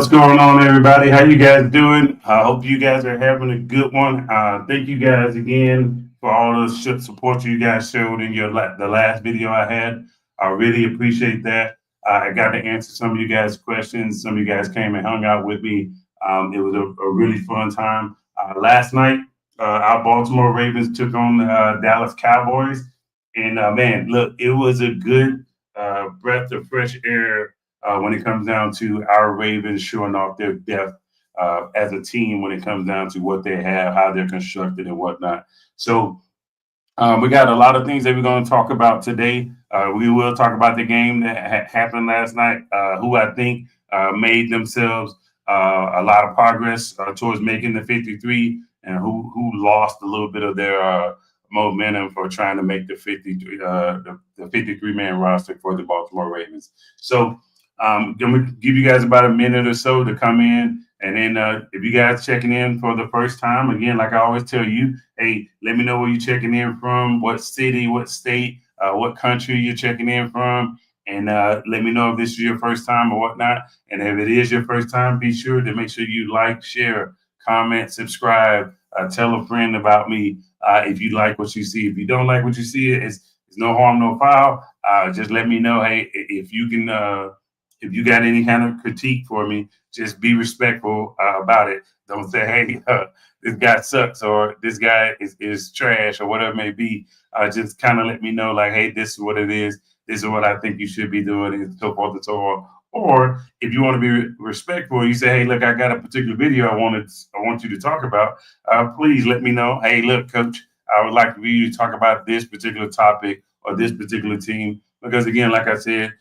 What's going on, everybody? How you guys doing? I hope you guys are having a good one. Thank you guys again for all the support you guys showed in the last video I had. I really appreciate that. I got to answer some of you guys' questions. Some of you guys came and hung out with me. It was a really fun time. Last night, our Baltimore Ravens took on the Dallas Cowboys, and man, look, it was a good breath of fresh air when it comes down to our Ravens showing off their depth as a team when it comes down to what they have, how they're constructed, and whatnot. So we got a lot of things that we're going to talk about today. We will talk about the game that happened last night, who I think made themselves a lot of progress towards making the 53, and who lost a little bit of their momentum for trying to make the 53 the 53-man roster for the Baltimore Ravens. So I'm going to give you guys about a minute or so to come in. And then if you guys checking in for the first time, again, like I always tell you, hey, let me know where you're checking in from, what city, what state, what country you're checking in from. And let me know if this is your first time or whatnot. And if it is your first time, be sure to make sure you like, share, comment, subscribe, tell a friend about me if you like what you see. If you don't like what you see, it's no harm, no foul. Just let me know, hey, if you can if you got any kind of critique for me, just be respectful about it. Don't say, hey, this guy sucks or this guy is trash or whatever it may be. Just kind of let me know, like, hey, this is what it is. This is what I think you should be doing, and so forth and so on. Or if you want to be respectful, you say, hey, look, I got a particular video I want you to talk about. Please let me know. Hey, look, coach, I would like for you to talk about this particular topic or this particular team. Because again, like I said,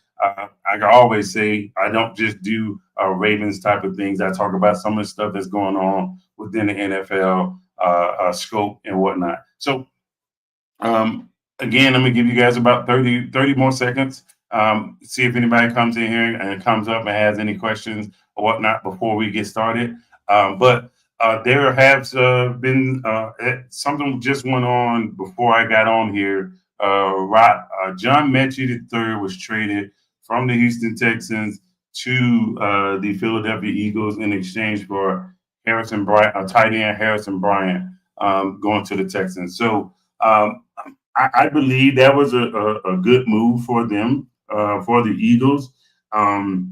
I can always say I don't just do Ravens type of things. I talk about some of the stuff that's going on within the NFL scope and whatnot. So again, I'm going to give you guys about 30 more seconds. See if anybody comes in here and comes up and has any questions or whatnot before we get started. But there has been something just went on before I got on here. John Mechie III was traded from the Houston Texans to the Philadelphia Eagles in exchange for Harrison Bryant, tight end Harrison Bryant, going to the Texans. So I believe that was a good move for them, for the Eagles. I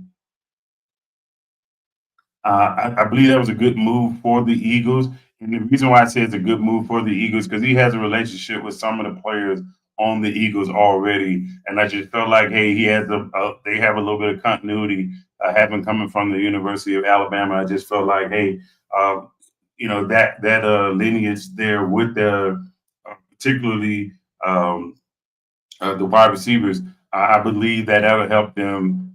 believe that was a good move for the Eagles. And the reason why I say it's a good move for the Eagles, because he has a relationship with some of the players on the Eagles already. And I just felt like, hey, they have a little bit of continuity, having coming from the University of Alabama. I just felt like, hey, that lineage there with the particularly the wide receivers, I believe that'll help them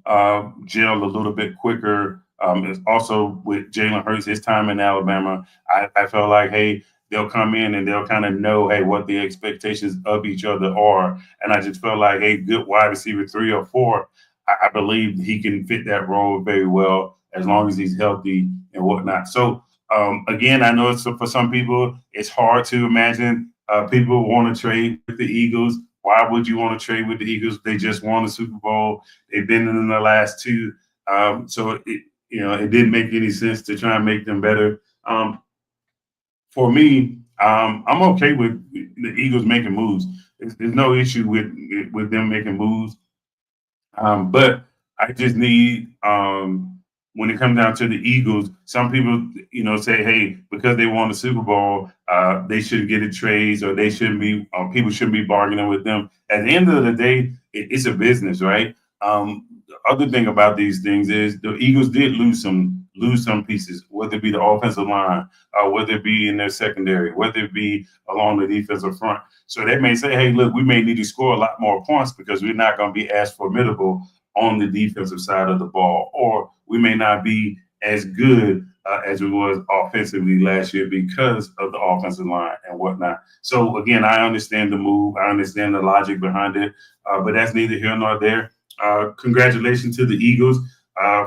gel a little bit quicker. It's also with Jalen Hurts, his time in Alabama, I felt like, hey, they'll come in and they'll kind of know, hey, what the expectations of each other are. And I just felt like, hey, good wide receiver 3 or 4, I believe he can fit that role very well as long as he's healthy and whatnot. So, again, I know for some people, it's hard to imagine people want to trade with the Eagles. Why would you want to trade with the Eagles? They just won the Super Bowl. They've been in the last 2. So it didn't make any sense to try and make them better. For me, I'm okay with the Eagles making moves. There's no issue with them making moves. But I just need when it comes down to the Eagles, some people, say, hey, because they won the Super Bowl, they shouldn't get a trades or they shouldn't be, people shouldn't be bargaining with them. At the end of the day, it's a business, right? The other thing about these things is the Eagles did lose some pieces, whether it be the offensive line, whether it be in their secondary, whether it be along the defensive front. So they may say, hey, look, we may need to score a lot more points because we're not going to be as formidable on the defensive side of the ball, or we may not be as good as we was offensively last year because of the offensive line and whatnot. So again, I understand the move. I understand the logic behind it, but that's neither here nor there. Congratulations to the Eagles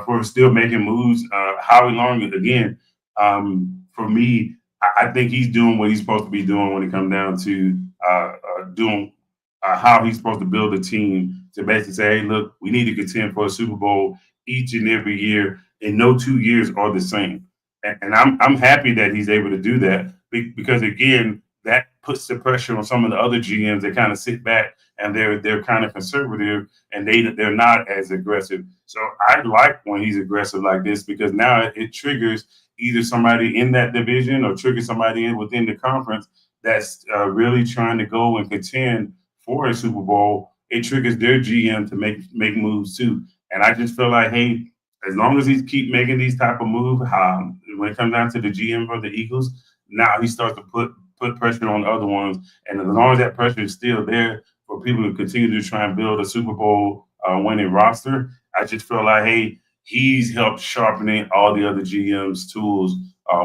for still making moves. Howie Long, again, for me, I think he's doing what he's supposed to be doing when it comes down to doing how he's supposed to build a team to basically say, hey, look, we need to contend for a Super Bowl each and every year. and no 2 years are the same. And I'm happy that he's able to do that because again, that puts the pressure on some of the other GMs that kind of sit back and they're kind of conservative and they're not as aggressive. So I like when he's aggressive like this because now it triggers either somebody in that division or triggers somebody in within the conference that's really trying to go and contend for a Super Bowl. It triggers their GM to make moves too. And I just feel like, hey, as long as he keep making these type of moves, when it comes down to the GM for the Eagles, now he starts to put pressure on the other ones, and as long as that pressure is still there for people to continue to try and build a Super Bowl winning roster, I just feel like hey, he's helped sharpening all the other GM's tools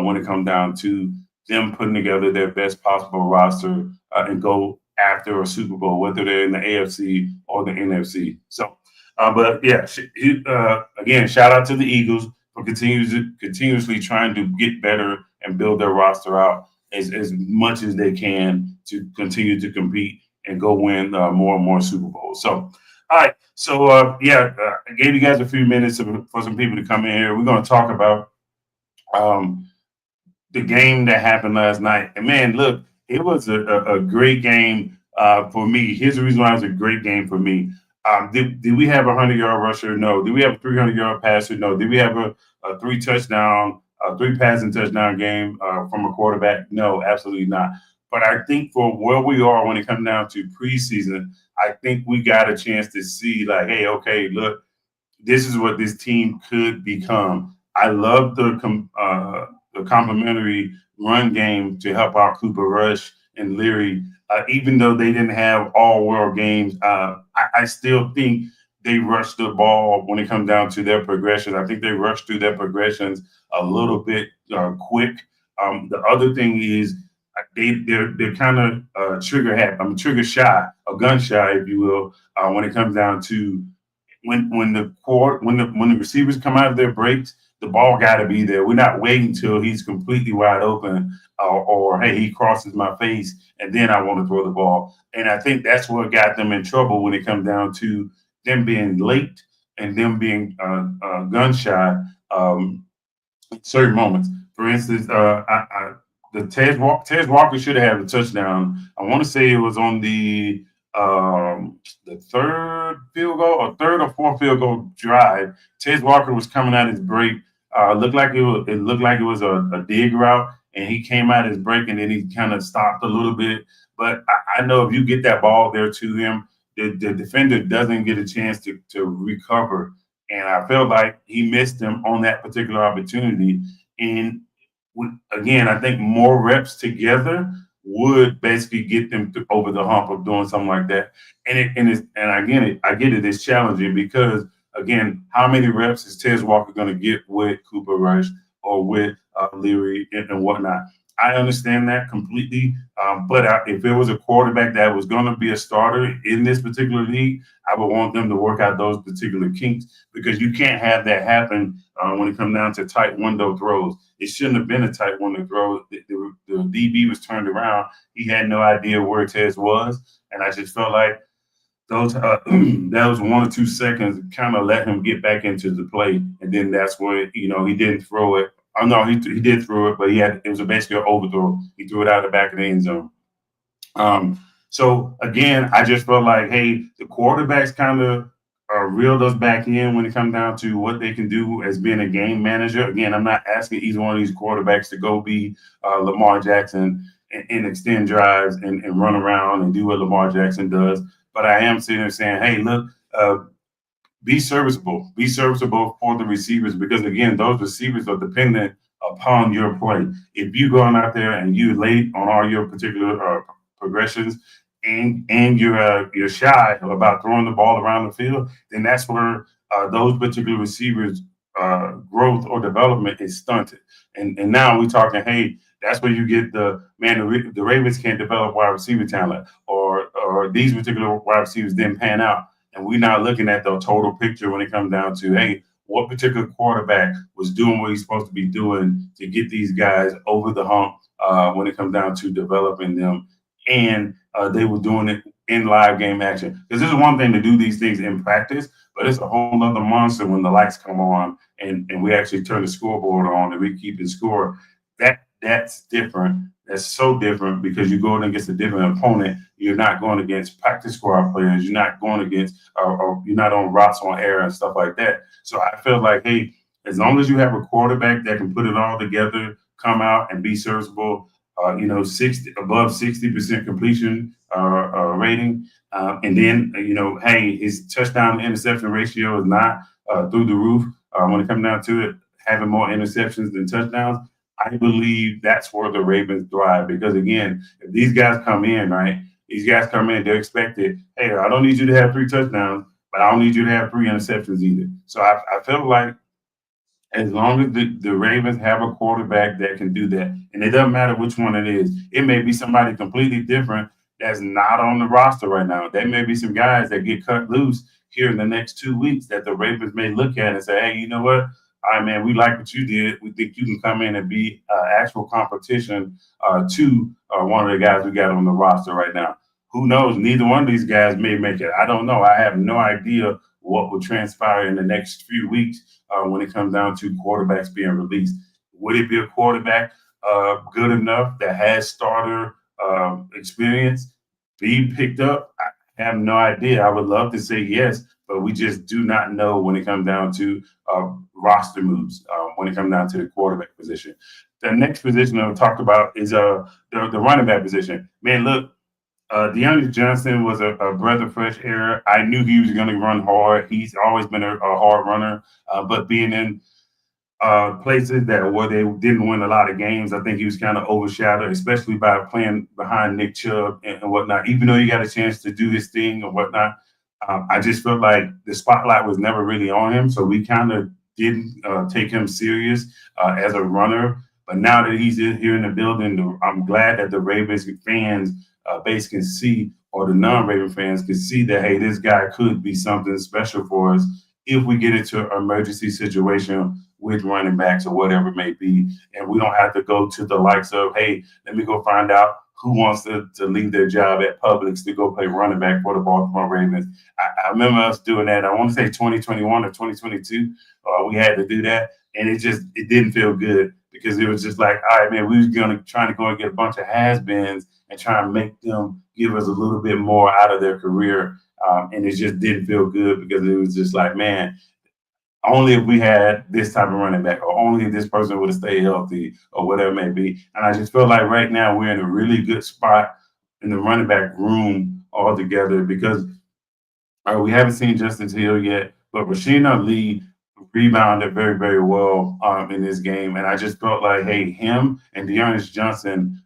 when it comes down to them putting together their best possible roster and go after a Super Bowl, whether they're in the AFC or the NFC. So but yeah, again, shout out to the Eagles for continuously trying to get better and build their roster out as much as they can to continue to compete and go win more and more Super Bowls. So, all right. So, I gave you guys a few minutes for some people to come in here. We're going to talk about um, the game that happened last night. And man, look, it was a great game for me. Here's the reason why it was a great game for me. Did we have a 100-yard rusher? No. Did we have a 300-yard passer? No. Did we have a three passing touchdown game from a quarterback? No, absolutely not. But I think for where we are when it comes down to preseason, I think we got a chance to see like, hey, okay, look, this is what this team could become. I love the complementary run game to help out Cooper Rush and Leary. Even though they didn't have all world games, I still think they rushed the ball when it comes down to their progressions. I think they rushed through their progressions a little bit quick. The other thing is they're kind of trigger shy, or gun shy, if you will, when it comes down to when the receivers come out of their breaks, the ball got to be there. We're not waiting till he's completely wide open, or hey, he crosses my face, and then I want to throw the ball. And I think that's what got them in trouble when it comes down to them being late and them being gun shy. Certain moments. For instance, Tez Walker should have had a touchdown. I want to say it was on the third field goal or third or fourth field goal drive. Tez Walker was coming out his break. It looked like it was a dig route, and he came out his break, and then he kind of stopped a little bit. But I know if you get that ball there to him, the defender doesn't get a chance to recover, and I felt like he missed him on that particular opportunity. And again, I think more reps together would basically get them over the hump of doing something like that. I get it. It's challenging because again, how many reps is Tez Walker going to get with Cooper Rush or with Leary and whatnot? I understand that completely. But if it was a quarterback that was going to be a starter in this particular league, I would want them to work out those particular kinks because you can't have that happen when it comes down to tight window throws. It shouldn't have been a tight window throw. The DB was turned around. He had no idea where Tez was. And I just felt like those that was 1 or 2 seconds kind of let him get back into the play. And then that's where, he didn't throw it. Oh, no, he did throw it, but it was basically an overthrow. He threw it out of the back of the end zone. So again, I just felt like, hey, the quarterbacks kind of reeled us back in when it comes down to what they can do as being a game manager. Again, I'm not asking either one of these quarterbacks to go be Lamar Jackson and extend drives and run around and do what Lamar Jackson does. But I am sitting there saying, hey, look, be serviceable. Be serviceable for the receivers because, again, those receivers are dependent upon your play. If you going out there and you late on all your particular progressions and you're shy about throwing the ball around the field, then that's where those particular receivers' growth or development is stunted. And now we're talking, hey, that's where you get the Ravens can't develop wide receiver talent, or these particular wide receivers didn't pan out. And we're not looking at the total picture when it comes down to, hey, what particular quarterback was doing what he's supposed to be doing to get these guys over the hump when it comes down to developing them. And they were doing it in live game action. Because this is one thing to do these things in practice, but it's a whole other monster when the lights come on and we actually turn the scoreboard on and we keep the score. That's different. That's so different because you're going against a different opponent. You're not going against practice squad players. You're not going against, or you're not on routes on air and stuff like that. So I feel like, hey, as long as you have a quarterback that can put it all together, come out and be serviceable, 60 above 60% completion rating, and then hey, his touchdown to interception ratio is not through the roof. When it comes down to it, having more interceptions than touchdowns, I believe that's where the Ravens thrive because again, if these guys come in, right? These guys come in, they're expected, hey, I don't need you to have 3 touchdowns, but I don't need you to have 3 interceptions either. So I feel like as long as the Ravens have a quarterback that can do that, and it doesn't matter which one it is, it may be somebody completely different that's not on the roster right now. There may be some guys that get cut loose here in the next 2 weeks that the Ravens may look at and say, hey, you know what? All right, man, we like what you did. We think you can come in and be actual competition to one of the guys we got on the roster right now. Who knows? Neither one of these guys may make it. I don't know. I have no idea what will transpire in the next few weeks when it comes down to quarterbacks being released. Would it be a quarterback good enough that has starter experience be picked up? I have no idea. I would love to say yes, but we just do not know when it comes down to roster moves, when it comes down to the quarterback position. The next position I'll talk about is the running back position. Man, look, DeAndre Johnson was a breath of fresh air. I knew he was going to run hard. He's always been a hard runner, but being in places that where they didn't win a lot of games, I think he was kind of overshadowed, especially by playing behind Nick Chubb and whatnot. Even though he got a chance to do his thing and whatnot, I just felt like the spotlight was never really on him. So we kind of didn't take him serious as a runner. But now that he's in here in the building, I'm glad that the Ravens fans base can see, or the non-Raven fans can see that, hey, this guy could be something special for us if we get into an emergency situation with running backs or whatever it may be. And we don't have to go to the likes of, hey, let me go find out who wants to leave their job at Publix to go play running back for the Baltimore Ravens. I remember us doing that. I want to say 2021 or 2022. We had to do that. And it didn't feel good because it was just like, all right, man, we was going to try to go and get a bunch of has-beens and try and make them give us a little bit more out of their career. And it just didn't feel good because it was just like, man, only if we had this type of running back, or only if this person would have stayed healthy, or whatever it may be. And I just feel like right now we're in a really good spot in the running back room altogether because we haven't seen Justice Hill yet, but Rasheen Ali rebounded very, very well in this game. And I just felt like, hey, him and Dearness Johnson,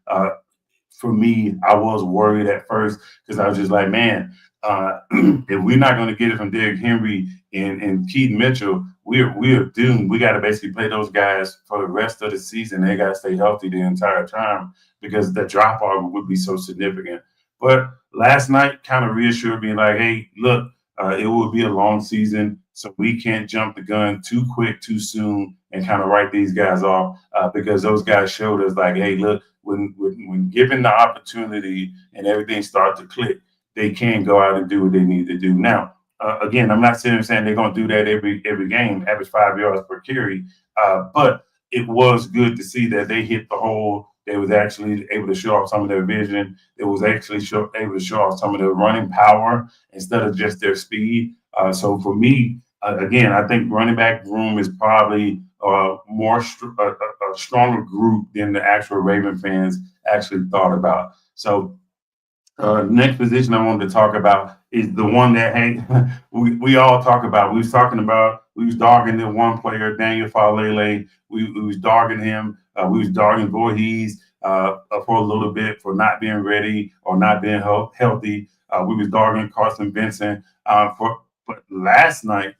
for me, I was worried at first because I was just like, man, if we're not going to get it from Derrick Henry and Keaton Mitchell, we're doomed. We got to basically play those guys for the rest of the season. They got to stay healthy the entire time because the drop off would be so significant. But last night kind of reassured me, like, hey, look, it will be a long season, so we can't jump the gun too quick, too soon, and kind of write these guys off because those guys showed us, like, hey, look, when given the opportunity and everything starts to click, they can go out and do what they need to do. Now, again, I'm not sitting there saying they're going to do that every game, average 5 yards per carry, but it was good to see that they hit the hole. They was actually able to show off some of their vision. It was actually able to show off some of their running power instead of just their speed. So for me, again, I think running back room is probably a stronger group than the actual Raven fans actually thought about. So next position I wanted to talk about is the one that, hey, we all talk about. We was dogging the one player, Daniel Falele. We was dogging him. We was dogging Voorhees for a little bit for not being ready or not being healthy. We was dogging Carson Benson but last night,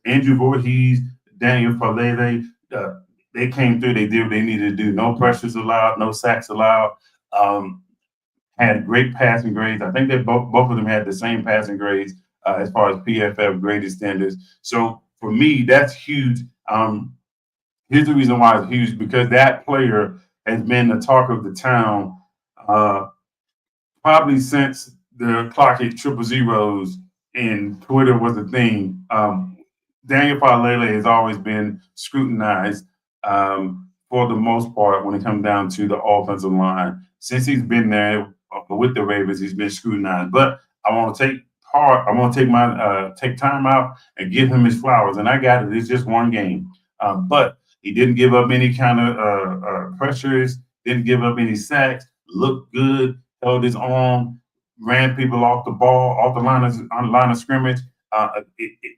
Andrew Voorhees, Daniel Falele, they came through. They did what they needed to do. No pressures allowed, no sacks allowed. Had great passing grades. I think that both of them had the same passing grades as far as PFF graded standards. So for me, that's huge. Here's the reason why it's huge, because that player has been the talk of the town probably since the clock hit triple zeros and Twitter was a thing. Daniel Falele has always been scrutinized for the most part when it comes down to the offensive line. Since he's been there with the Ravens, he's been scrutinized. But I want to take part. I want to take my take time out and give him his flowers. And I got it. It's just one game, but he didn't give up any kind of pressures. Didn't give up any sacks. Looked good. Held his own. Ran people off the ball, off the line of scrimmage.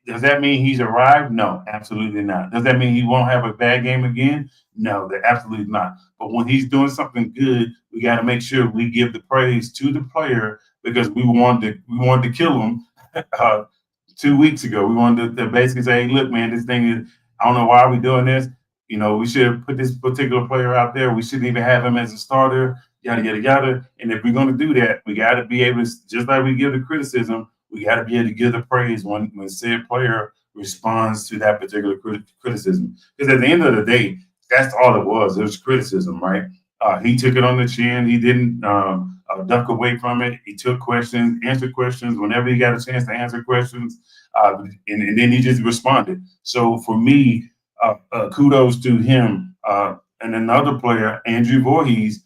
Does that mean he's arrived? No, absolutely not. Does that mean he won't have a bad game again? No, absolutely not. But when he's doing something good, we got to make sure we give the praise to the player because we wanted to kill him uh, 2 weeks ago. We wanted to basically say, hey, look, man, this thing is. I don't know why we're doing this. We should have put this particular player out there. We shouldn't even have him as a starter. Yada yada yada. And if we're going to do that, we got to be able to, just like we give the criticism, we got to be able to give the praise when said player responds to that particular criticism. Because at the end of the day, that's all it was. It was criticism, right? He took it on the chin. He didn't duck away from it. He took questions, answered questions whenever he got a chance to answer questions, and then he just responded. So for me, kudos to him. And another player, Andrew Voorhees,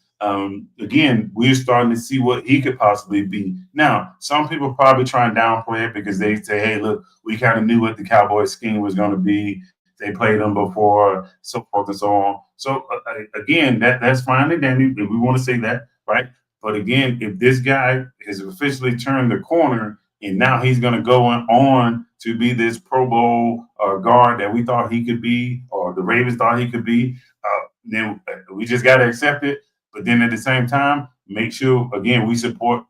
again, we're starting to see what he could possibly be. Now, some people probably try and downplay it because they say, hey, look, we kind of knew what the Cowboys scheme was going to be. They played them before, so forth and so on. So, again, that's fine and dandy if we want to say that, right? But again, if this guy has officially turned the corner and now he's going to go on to be this Pro Bowl guard that we thought he could be or the Ravens thought he could be, then we just got to accept it. But then at the same time, make sure again we support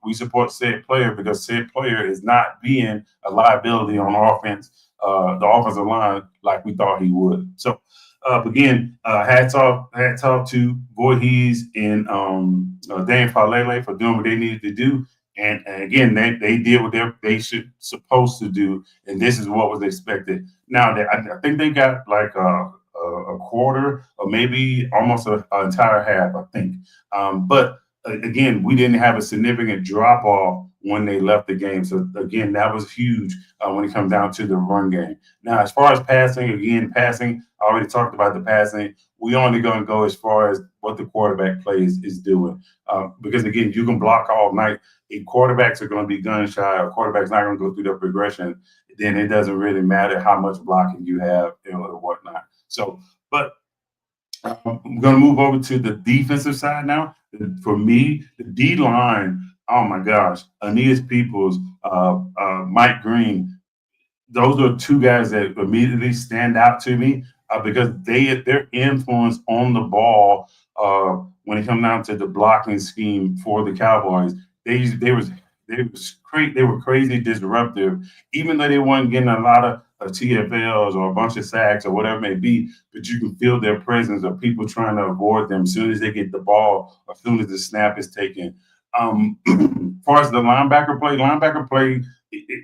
said player because said player is not being a liability on offense, the offensive line like we thought he would. So again, hats off to Voorhees and Dan Falele for doing what they needed to do. And again, they did what they should supposed to do, and this is what was expected. Now, I think they got like a quarter or maybe almost an entire half, I think. But again, we didn't have a significant drop off when they left the game. So again, that was huge when it comes down to the run game. Now, as far as passing, I already talked about the passing. We only going to go as far as what the quarterback plays is doing. Because again, you can block all night. If quarterbacks are going to be gun shy, or quarterbacks not going to go through their progression, then it doesn't really matter how much blocking you have or whatnot. So, but I'm going to move over to the defensive side now. For me, the D line, oh my gosh, Aeneas Peoples, Mike Green, those are two guys that immediately stand out to me because their influence on the ball when it comes down to the blocking scheme for the Cowboys, they were crazy disruptive, even though they weren't getting a lot of TFLs or a bunch of sacks or whatever it may be. But you can feel their presence of people trying to avoid them as soon as they get the ball, as soon as the snap is taken. As far as the linebacker play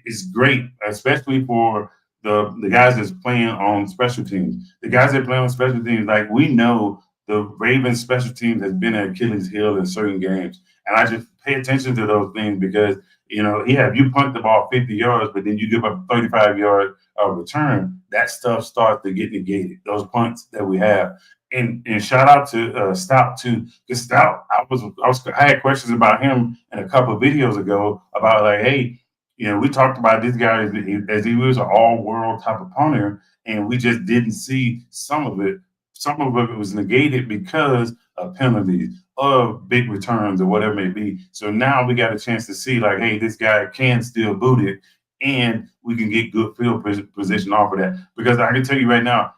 is great, especially for the guys that's playing on special teams. The guys that play on special teams, like we know the Ravens special teams has been an Achilles heel in certain games. And I just pay attention to those things because, if you punt the ball 50 yards, but then you give up a 35-yard return, that stuff starts to get negated, those punts that we have. And shout out to Stout too. Because Stout, I had questions about him in a couple of videos ago about like, hey, we talked about this guy as he was an all-world type of punter, and we just didn't see some of it. Some of it was negated because of penalties, of big returns, or whatever it may be. So now we got a chance to see, like, hey, this guy can still boot it, and we can get good field position off of that. Because I can tell you right now,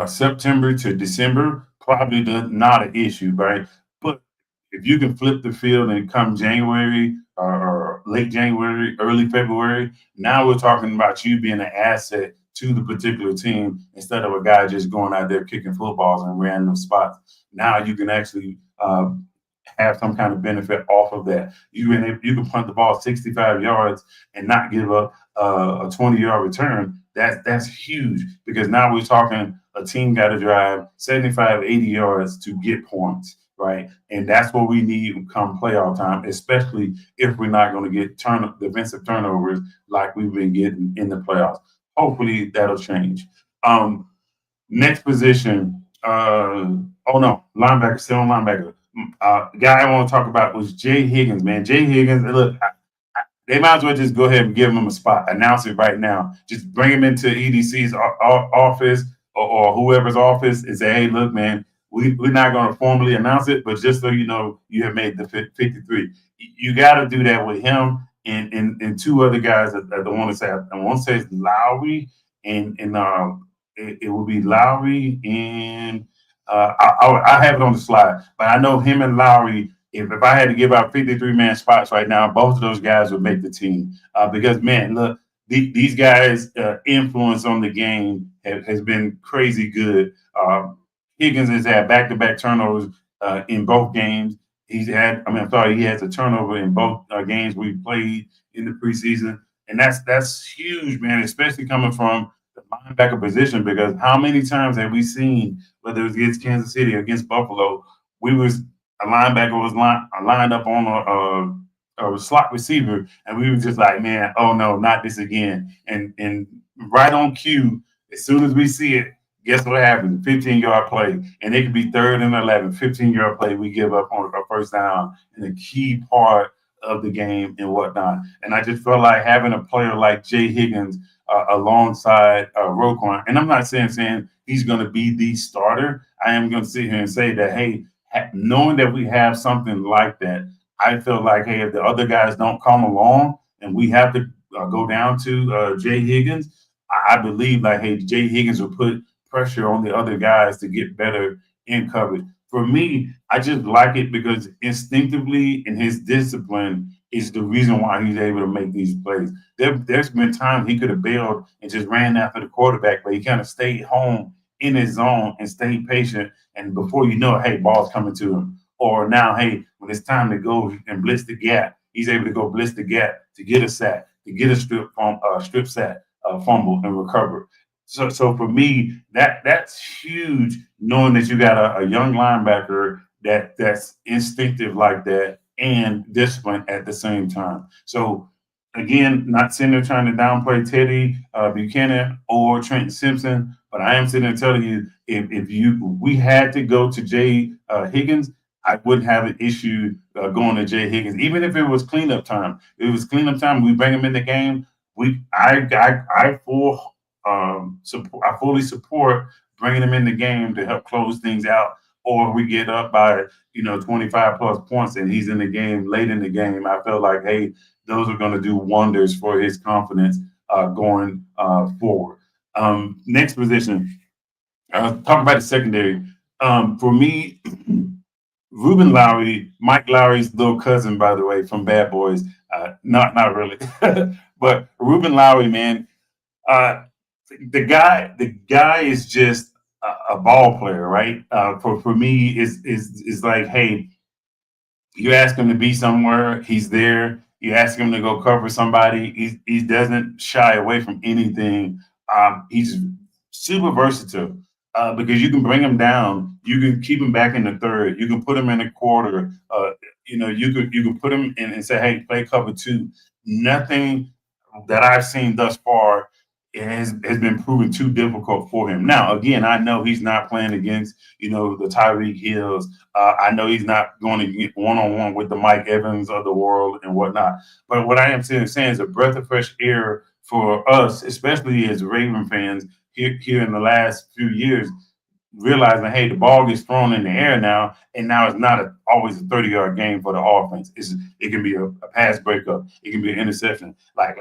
September to December, probably not an issue, right? But if you can flip the field and come January or late January, early February, now we're talking about you being an asset to the particular team instead of a guy just going out there kicking footballs in random spots. Now you can actually have some kind of benefit off of that. You can punt the ball 65 yards and not give up a 20-yard return. That's huge because now we're talking a team got to drive 75, 80 yards to get points, right? And that's what we need come playoff time, especially if we're not going to get defensive turnovers like we've been getting in the playoffs. Hopefully that'll change. Um, Next position. Oh no, linebacker, still on linebacker. Guy I want to talk about was Jay Higgins, man. Jay Higgins, look, they might as well just go ahead and give him a spot. Announce it right now. Just bring him into EDC's office or whoever's office and say, hey, look, man, we're not going to formally announce it, but just so you know, you have made the 53. You got to do that with him and two other guys that I want to say. I want to say it's Lowry and it will be Lowry and I have it on the slide, but I know him and Lowry. If I had to give out 53-man spots right now, both of those guys would make the team. Because man, look, these guys' influence on the game has been crazy good. Higgins has had back-to-back turnovers in both games. He has a turnover in both games we played in the preseason, and that's huge, man. Especially coming from the linebacker position, because how many times have we seen, whether it was against Kansas City or against Buffalo, we was a linebacker was lined up on a slot receiver, and we were just like, man, oh no, not this again. And right on cue, as soon as we see it, guess what happened? 15-yard play, and it could be third and 11, 15-yard play. We give up on a first down in a key part of the game and whatnot. And I just felt like having a player like Jay Higgins alongside Roquan, and I'm not saying he's going to be the starter. I am going to sit here and say that, hey, knowing that we have something like that, I feel like, hey, if the other guys don't come along and we have to go down to Jay Higgins, I believe like, hey, Jay Higgins will put pressure on the other guys to get better in coverage. For me, I just like it because instinctively in his discipline is the reason why he's able to make these plays. There's been times he could have bailed and just ran after the quarterback, but he kind of stayed home in his zone and stayed patient. And before you know it, hey, ball's coming to him. Or now, hey, when it's time to go and blitz the gap, he's able to go blitz the gap to get a sack, to get a strip sack, fumble, and recover. So for me, that's huge. Knowing that you got a young linebacker that's instinctive like that and disciplined at the same time. So again, not sitting there trying to downplay Teddy Buchanan or Trenton Simpson, but I am sitting there telling you, if we had to go to Jay Higgins, I wouldn't have an issue going to Jay Higgins, even if it was cleanup time. If it was cleanup time, we bring him in the game. I fully support bringing him in the game to help close things out. Or we get up by 25 plus points and he's in the game late in the game. I feel like, hey, those are going to do wonders for his confidence going forward. Next position, talk about the secondary. For me, Ruben Lowry, Mike Lowry's little cousin, by the way, from Bad Boys. Not really, but Ruben Lowry, man, the guy is just a ball player, right? For me, is like, hey, you ask him to be somewhere, he's there. You ask him to go cover somebody, he doesn't shy away from anything. He's super versatile because you can bring him down, you can keep him back in the third, you can put him in a quarter. You can put him in and say, hey, play cover two. Nothing that I've seen thus far has been proven too difficult for him. Now, again, I know he's not playing against the Tyreek Hills. I know he's not going to get one-on-one with the Mike Evans of the world and whatnot. But what I am saying is a breath of fresh air for us, especially as Raven fans here in the last few years, realizing, hey, the ball gets thrown in the air now, and now it's not always a 30-yard game for the offense. It can be a pass breakup. It can be an interception. Like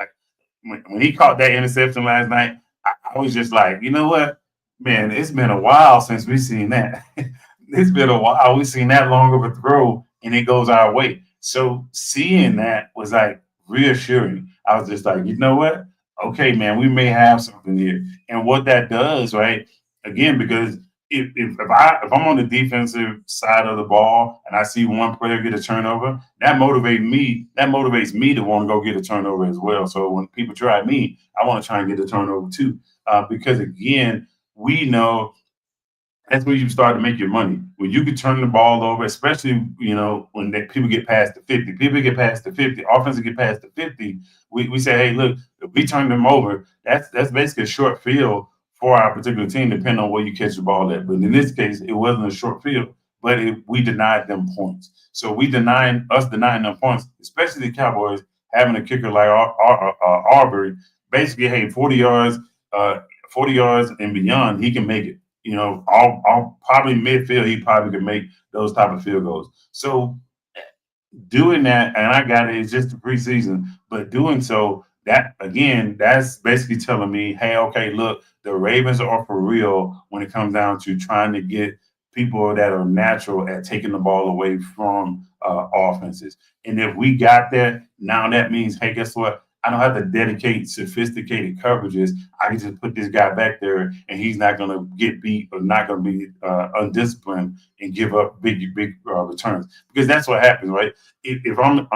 when he caught that interception last night, I was just like, you know what, man, it's been a while since we've seen that. It's been a while. We've seen that long of a throw, and it goes our way. So seeing that was like reassuring. I was just like, you know what? Okay, man, we may have something here. And what that does, right? Again, because if I'm on the defensive side of the ball and I see one player get a turnover, that motivates me. That motivates me to want to go get a turnover as well. So when people try me, I want to try and get a turnover too. Because again, we know that's where you start to make your money. When you can turn the ball over, especially when people get past the 50, people get past the 50, offenses get past the 50. We say, hey, look, if we turn them over, that's basically a short field for our particular team, depending on where you catch the ball at. But in this case, it wasn't a short field, but we denied them points. So we denying them points, especially the Cowboys having a kicker like Arbery. Basically, hey, 40 yards and beyond, he can make it. All probably midfield, he probably could make those type of field goals. So doing that, and I got it, it's just the preseason, but doing so, that again, that's basically telling me, hey, okay, look, the Ravens are for real when it comes down to trying to get people that are natural at taking the ball away from offenses. And if we got that, now that means, hey, guess what? I don't have to dedicate sophisticated coverages. I can just put this guy back there, and he's not going to get beat or not going to be undisciplined and give up big returns, because that's what happens, right? If I'm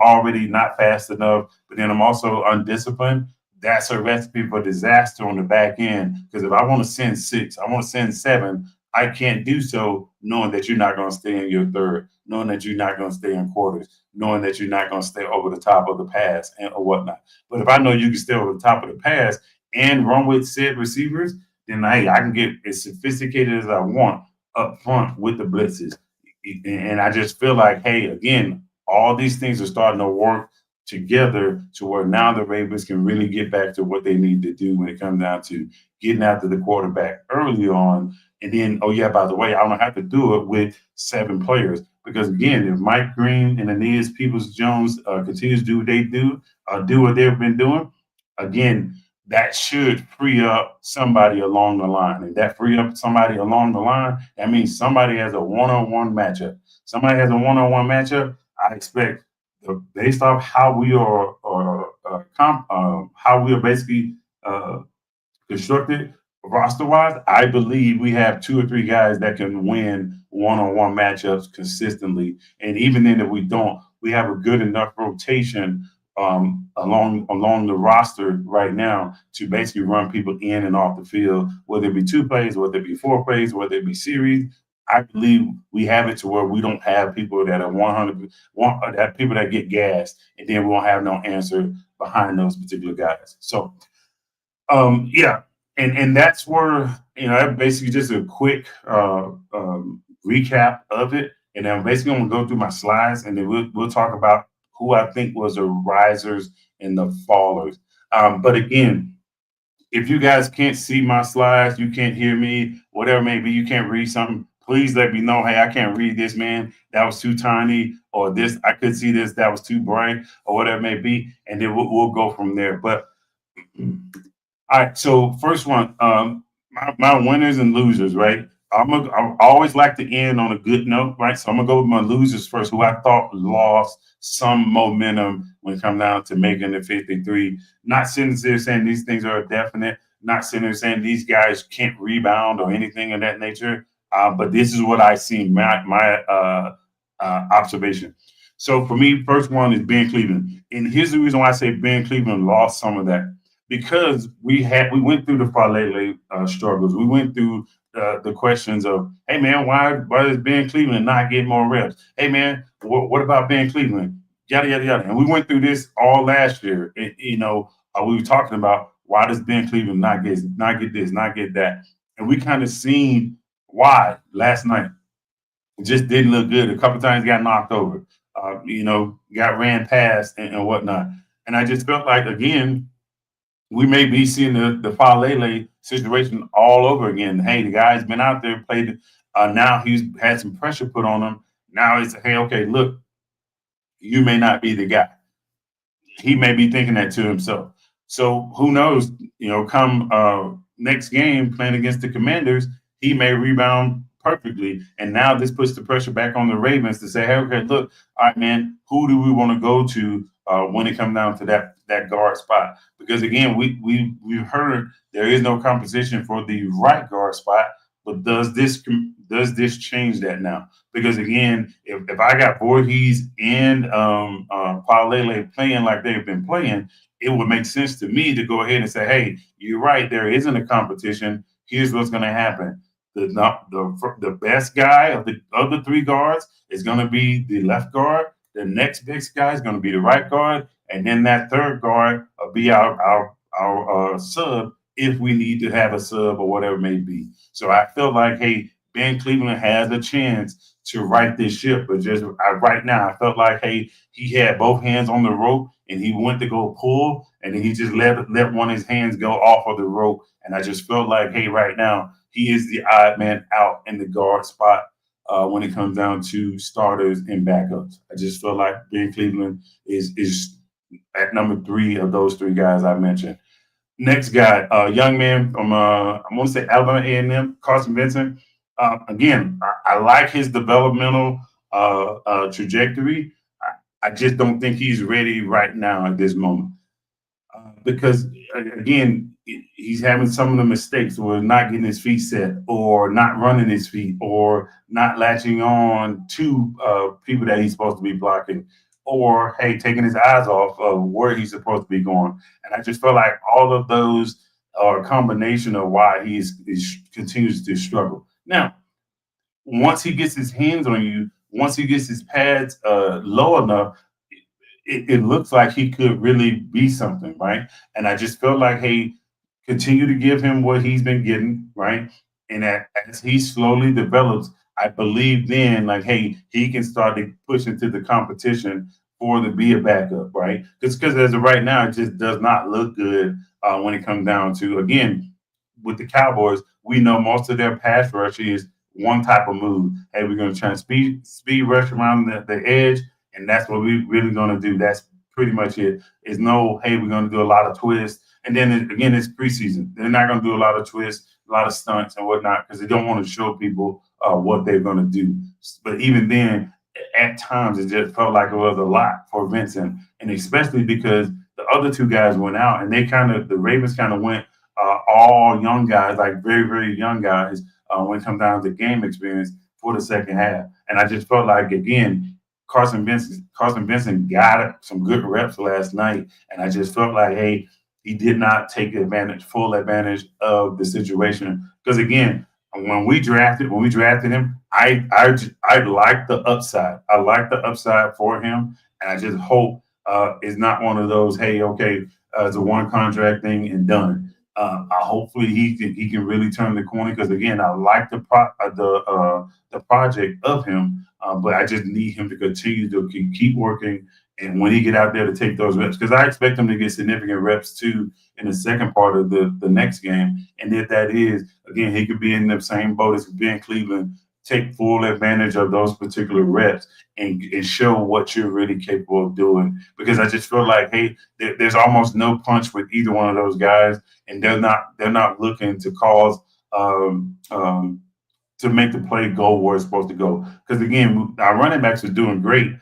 already not fast enough, but then I'm also undisciplined, that's a recipe for disaster on the back end. Because if I want to send six, I want to send seven, I can't do so knowing that you're not going to stay in your third, knowing that you're not going to stay in quarters, knowing that you're not going to stay over the top of the pass or whatnot. But if I know you can stay over the top of the pass and run with said receivers, then hey, I can get as sophisticated as I want up front with the blitzes. And I just feel like, hey, again, all these things are starting to work together to where now the Ravens can really get back to what they need to do when it comes down to getting after the quarterback early on. And then, oh yeah, by the way, I don't have to do it with seven players, because again, if Mike Green and Aeneas Peoples Jones continues to do what they do what they've been doing, again, that should free up somebody along the line. And that free up somebody along the line, that means somebody has a one-on-one matchup. Somebody has a one-on-one matchup. I expect, based off how we are, how we are basically constructed roster wise, I believe we have two or three guys that can win one on one matchups consistently. And even then, if we don't, we have a good enough rotation along the roster right now to basically run people in and off the field, whether it be two plays, whether it be four plays, whether it be series. I believe we have it to where we don't have people that are 100, that people that get gassed, and then we won't have no answer behind those particular guys. So yeah, and that's where basically just a quick recap of it, and I'm basically going to go through my slides, and then we'll talk about who I think was the risers and the fallers. But again, if you guys can't see my slides, you can't hear me, whatever it may be, you can't read something, please let me know. Hey, I can't read this, man. That was too tiny, or this I could see this, that was too bright, or whatever it may be, and then we'll go from there. But all right, so first one, my winners and losers, right? I always like to end on a good note, right? So I'm gonna go with my losers first, who I thought lost some momentum when it comes down to making the 53. Not sitting there saying these things are definite, not sitting there saying these guys can't rebound or anything of that nature. But this is what I see, my observation. So for me, first one is Ben Cleveland, and here's the reason why I say Ben Cleveland lost some of that, because we went through the Falele struggles. We went through the questions of, hey man, why does Ben Cleveland not get more reps? Hey man, what about Ben Cleveland? Yada yada yada. And we went through this all last year. We were talking about, why does Ben Cleveland not get this, not get that, and we kind of seen why last night. It just didn't look good. A couple times got knocked over. Got ran past and whatnot. And I just felt like, again, we may be seeing the Falele situation all over again. Hey, the guy's been out there, played. Now he's had some pressure put on him. Now it's, hey, okay, look, you may not be the guy. He may be thinking that to himself. So who knows? Come next game playing against the Commanders, he may rebound perfectly. And now this puts the pressure back on the Ravens to say, hey, okay, look, all right, man, who do we want to go to when it comes down to that guard spot? Because again, we've heard there is no competition for the right guard spot. But does this change that now? Because again, if I got Voorhees and Palele playing like they've been playing, it would make sense to me to go ahead and say, hey, you're right, there isn't a competition. Here's what's going to happen. the best guy of the three guards is going to be the left guard. The next best guy is going to be the right guard, and then that third guard will be our sub if we need to have a sub or whatever it may be. So I feel like, hey, Ben Cleveland has a chance to right this ship, but just right now, I felt like, hey, he had both hands on the rope and he went to go pull, and then he just let one of his hands go off of the rope, and I just felt like, hey, right now he is the odd man out in the guard spot when it comes down to starters and backups. I just feel like Ben Cleveland is at number three of those three guys I mentioned. Next guy, young man from I want to say Alabama A&M, Carson Vincent. Again, I like his developmental trajectory. I just don't think he's ready right now at this moment because again, he's having some of the mistakes or not getting his feet set or not running his feet or not latching on to people that he's supposed to be blocking or hey taking his eyes off of where he's supposed to be going. And I just feel like all of those are a combination of why he continues to struggle. Now, once he gets his hands on you, once he gets his pads low enough, it looks like he could really be something, right? And I just felt like, hey, continue to give him what he's been getting, right? And as he slowly develops, I believe then, like, hey, he can start to push into the competition for to be a backup, right? Because as of right now, it just does not look good when it comes down to again with the Cowboys. We know most of their pass rush is one type of move. Hey, we're going to try and speed rush around the edge, and that's what we're really going to do. That's pretty much it. It's no, hey, we're going to do a lot of twists. And then again, it's preseason. They're not going to do a lot of twists, a lot of stunts and whatnot because they don't want to show people what they're going to do. But even then, at times, it just felt like it was a lot for Vincent, and especially because the other two guys went out, and the Ravens kind of went all young guys, like very very young guys, when it comes down to game experience for the second half. And I just felt like again, Carson Vincent got some good reps last night, and I just felt like, hey, he did not take full advantage of the situation. Because again, when we drafted him, I like the upside. I like the upside for him, and I just hope it's not one of those, hey, okay, it's a one contract thing and done. Hopefully he can really turn the corner because again I like the project of him, but I just need him to continue to keep working. And when he get out there to take those reps, because I expect him to get significant reps too in the second part of the next game. And if that is again, he could be in the same boat as Ben Cleveland. Take full advantage of those particular reps and show what you're really capable of doing. Because I just feel like, hey, there's almost no punch with either one of those guys, and they're not looking to cause to make the play go where it's supposed to go. Because again, our running backs are doing great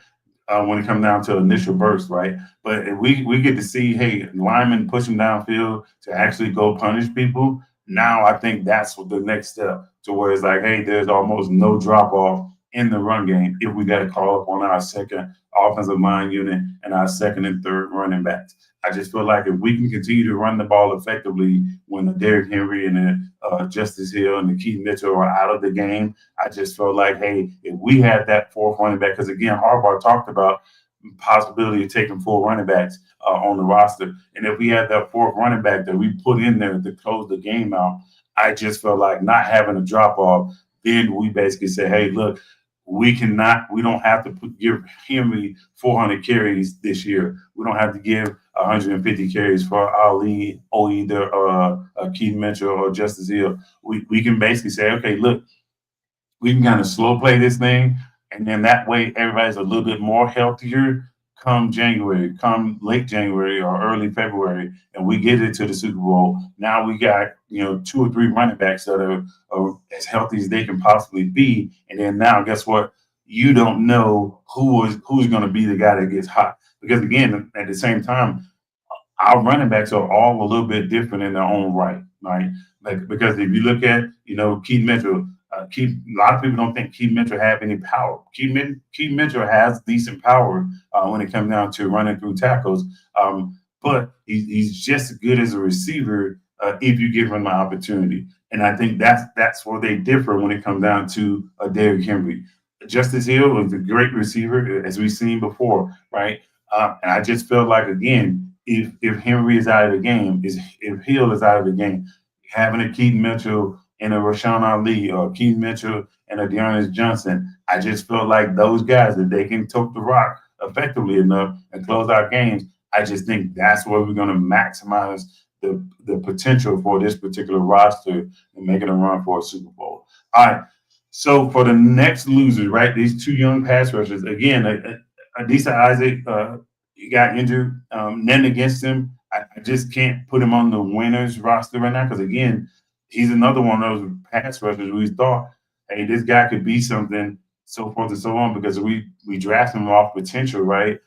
when it comes down to initial burst, right? But if we get to see, hey, linemen push them downfield to actually go punish people. Now I think that's what the next step to where it's like, hey, there's almost no drop off in the run game if we got to call up on our second offensive line unit and our second and third running backs. I just feel like if we can continue to run the ball effectively when the Derrick Henry and the Justice Hill and the Keith Mitchell are out of the game, I just felt like, hey, if we had that fourth running back, because again, Harbaugh talked about possibility of taking four running backs on the roster, and if we had that fourth running back that we put in there to close the game out, I just felt like not having a drop off. Then we basically say, hey, look, we don't have to give Henry 400 carries this year. We don't have to give 150 carries for Ali or either Keith Mitchell or Justice Hill. We can basically say, okay, look, we can kind of slow play this thing, and then that way everybody's a little bit more healthier come January, come late January or early February, and we get into the Super Bowl. Now we got two or three running backs that are as healthy as they can possibly be, and then now guess what? You don't know who's going to be the guy that gets hot because again, at the same time, our running backs are all a little bit different in their own right? Like because if you look at Keith Mitchell, a lot of people don't think Keith Mitchell have any power. Keith Mitchell has decent power when it comes down to running through tackles, but he's just as good as a receiver if you give him the opportunity. And I think that's where they differ when it comes down to a Derrick Henry. Justice Hill was a great receiver, as we've seen before, right? And I just feel like, again, if Henry is out of the game, if Hill is out of the game, having a Keaton Mitchell and a Rashawn Ali or Keaton Mitchell and a Dearness Johnson, I just feel like those guys, if they can tote the rock effectively enough and close out games, I just think that's where we're going to maximize the potential for this particular roster and making a run for a Super Bowl. All right. So for the next losers, right, these two young pass rushers, again, Adisa Isaac he got injured. Nothing against him. I just can't put him on the winners roster right now because, again, he's another one of those pass rushers we thought, hey, this guy could be something, so forth and so on, because we draft him off potential, right?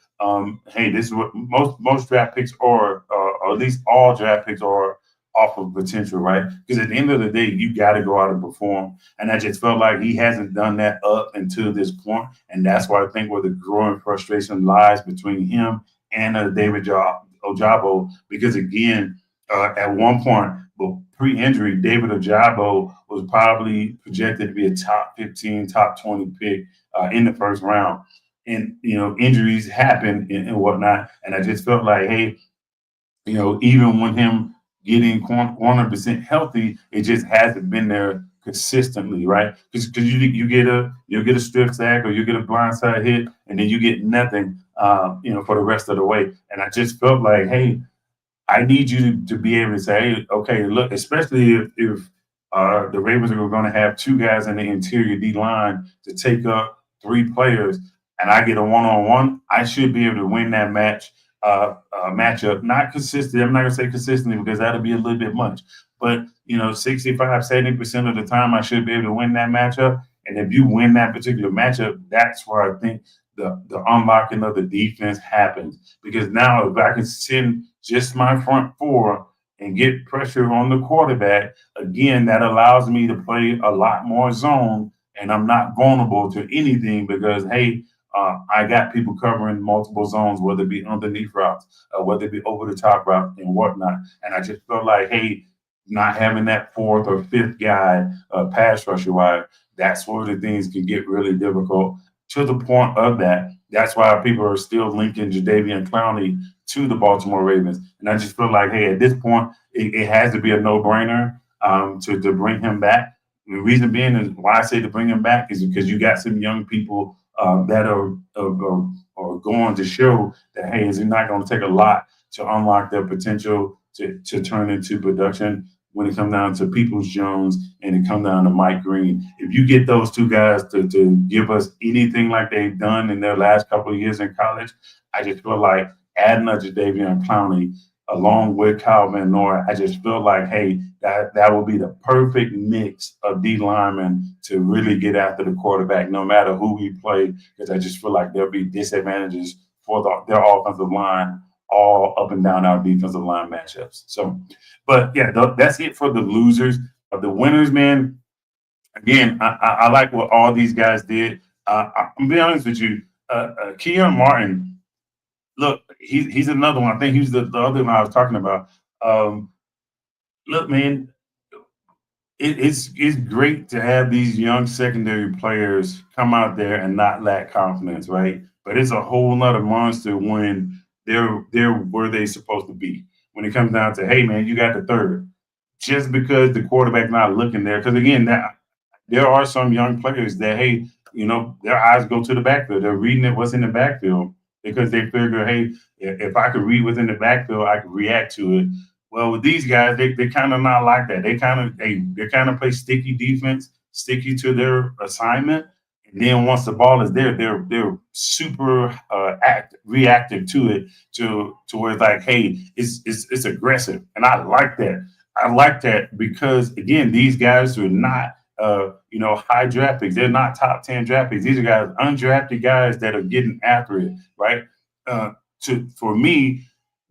Hey, this is what most draft picks are, or at least all draft picks are off of potential, right? Because at the end of the day, you got to go out and perform. And I just felt like he hasn't done that up until this point, and that's why I think where the growing frustration lies between him and David Ojabo. Because again, at one point, but pre-injury, David Ojabo was probably projected to be a top 15, top 20 pick in the first round. And injuries happen and whatnot, and I just felt like, hey, even when him getting 100% healthy, it just hasn't been there consistently, right? Because you get a strip sack or you get a blindside hit, and then you get nothing, for the rest of the way. And I just felt like, hey, I need you to be able to say, hey, okay, look, especially if the Ravens are going to have two guys in the interior D line to take up three players, and I get a one-on-one, I should be able to win that matchup. Not consistently. I'm not going to say consistently because that'll be a little bit much. But, 65, 70% of the time, I should be able to win that matchup. And if you win that particular matchup, that's where I think the unlocking of the defense happens. Because now if I can send just my front four and get pressure on the quarterback, again, that allows me to play a lot more zone, and I'm not vulnerable to anything because, hey, I got people covering multiple zones, whether it be underneath routes, whether it be over the top route and whatnot. And I just felt like, hey, not having that fourth or fifth guy pass rusher wide, that's where the things can get really difficult. To the point of that, that's why people are still linking Jadeveon Clowney to the Baltimore Ravens. And I just feel like, hey, at this point, it has to be a no-brainer to bring him back. The reason being is why I say to bring him back is because you got some young people that are going to show that, hey, is it not going to take a lot to unlock their potential to turn into production when it comes down to Peoples Jones and it comes down to Mike Green. If you get those two guys to give us anything like they've done in their last couple of years in college, I just feel like adding a Jadeveon Clowney along with Kyle Van Noy, I just feel like, hey, that will be the perfect mix of D linemen to really get after the quarterback, no matter who we play, because I just feel like there'll be disadvantages for their offensive line all up and down our defensive line matchups. So, but yeah, that's it for the losers. The winners, man, again, I like what all these guys did. I'm gonna be honest with you, Keon Martin, look, he's another one. I think he's the other one I was talking about. Look, man, it's great to have these young secondary players come out there and not lack confidence, right? But it's a whole nother monster when they're where they're supposed to be. When it comes down to, hey, man, you got the third, just because the quarterback's not looking there. Because again, there are some young players that, hey, their eyes go to the backfield. They're reading it what's in the backfield because they figure, hey, if I could read what's in the backfield, I could react to it. Well, with these guys, they kind of not like that. They kind of play sticky defense, sticky to their assignment, and then once the ball is there, they're super reactive to it to where it's like, hey, it's aggressive, and I like that. I like that because again, these guys are not high draft picks. They're not top 10 draft picks. These are guys, undrafted guys that are getting after it, right? For me,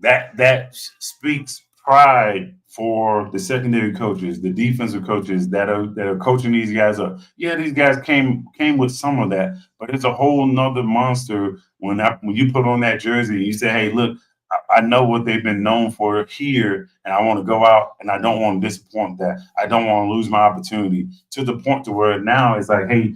that speaks pride for the secondary coaches, the defensive coaches that are coaching these guys up. Yeah, these guys came with some of that, but it's a whole nother monster when you put on that jersey and you say, hey, look, I know what they've been known for here, and I want to go out and I don't want to disappoint that. I don't want to lose my opportunity to the point to where now it's like, hey,